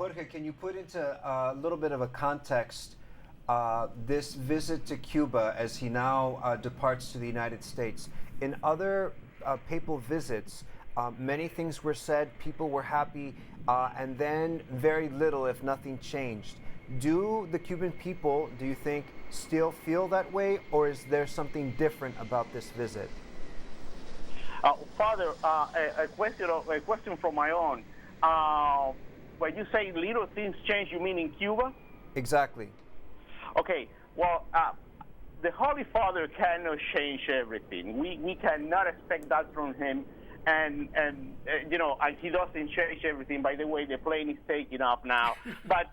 Jorge, can you put into a little bit of a context this visit to Cuba as he now departs to the United States? In other papal visits, many things were said, people were happy, and then very little, if nothing, changed. Do the Cuban people, do you think, still feel that way, or is there something different about this visit? Father, a question from my own. When you say little things change, you mean in Cuba? Exactly. Okay. Well, the Holy Father cannot change everything. We cannot expect that from him, and he doesn't change everything. By the way, the plane is taking off now. But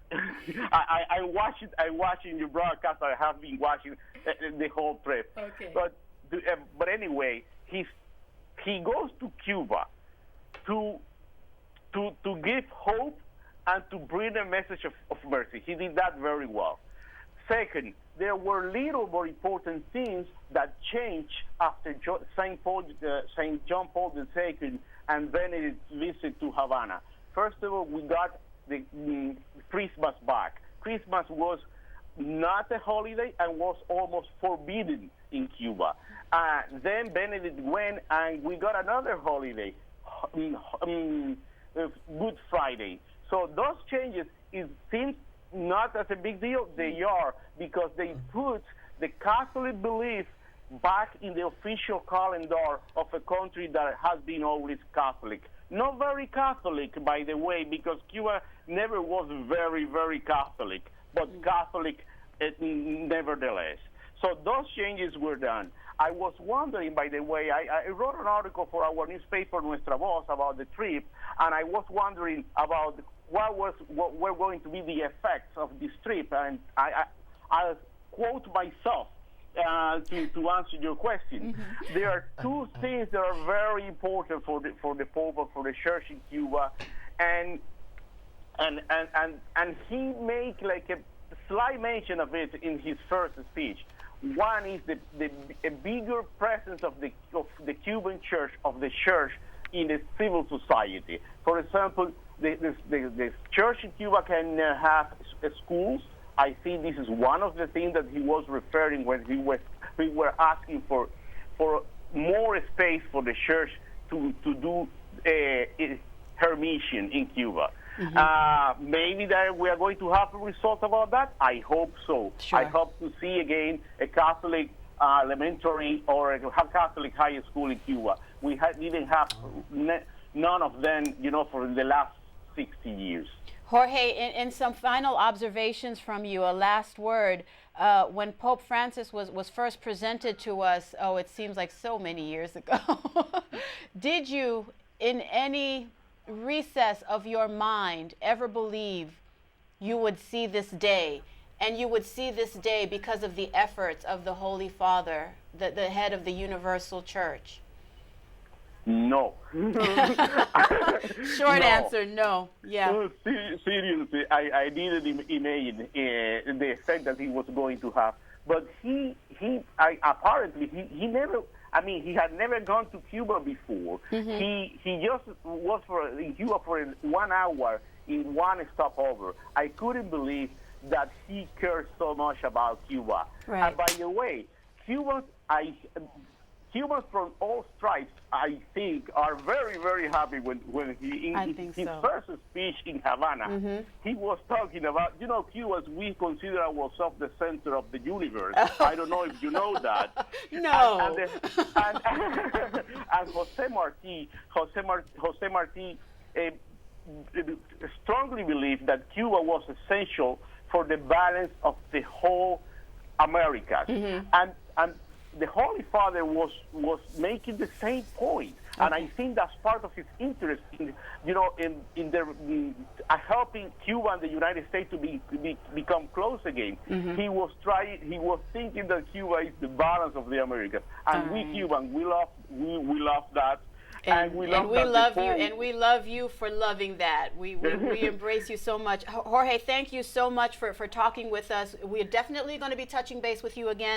I watching your broadcast. I have been watching the whole trip. Okay. But anyway, he goes to Cuba to give hope and to bring a message of mercy. He did that very well. Second, there were little but important things that changed after Saint John Paul II and Benedict visit to Havana. First of all, we got the Christmas back. Christmas was not a holiday and was almost forbidden in Cuba. Then Benedict went and we got another holiday, Good Friday. So those changes, it seems not as a big deal. They are, because they put the Catholic belief back in the official calendar of a country that has been always Catholic. Not very Catholic, by the way, because Cuba never was very, very Catholic, but Catholic nevertheless. So those changes were done. I was wondering, by the way, I wrote an article for our newspaper, Nuestra Voz, about the trip, and I was wondering about what were going to be the effects of this trip. And I'll quote myself to answer your question. Mm-hmm. There are two things that are very important for the Pope and for the Church in Cuba, and he made like a slight mention of it in his first speech. One is a bigger presence of the Cuban Church, of the Church in the civil society. For example, the Church in Cuba can have schools. I think this is one of the things that he was referring when we were asking for more space for the Church to do her mission in Cuba. Mm-hmm. Maybe that we are going to have a result about that. I hope so. Sure. I hope to see again a Catholic elementary or a Catholic high school in Cuba. We didn't have none of them, for the last 60 years. Jorge, in some final observations from you, a last word. When Pope Francis was first presented to us, it seems like so many years ago, did you, in any recess of your mind, ever believe you would see this day? And you would see this day because of the efforts of the Holy Father, the head of the Universal Church? No. Short answer, no. Yeah. Seriously, I didn't imagine the effect that he was going to have. But he never. He had never gone to Cuba before. Mm-hmm. He just was in Cuba for 1 hour in one stopover. I couldn't believe that he cared so much about Cuba. Right. And by the way, Cubans from all stripes, I think, are very, very happy when he, in his first speech in Havana, mm-hmm. he was talking about, Cubans, we consider ourselves the center of the universe. I don't know if you know that. No. And Jose Marti strongly believed that Cuba was essential for the balance of the whole Americas. Mm-hmm. And the Holy Father was making the same point, okay. And I think that's part of his interest in helping Cuba and the United States to become close again. Mm-hmm. He was thinking that Cuba is the balance of the Americas, and we Cubans, we love that. And we love you for loving that. We embrace you so much. Jorge, thank you so much for talking with us. We're definitely going to be touching base with you again.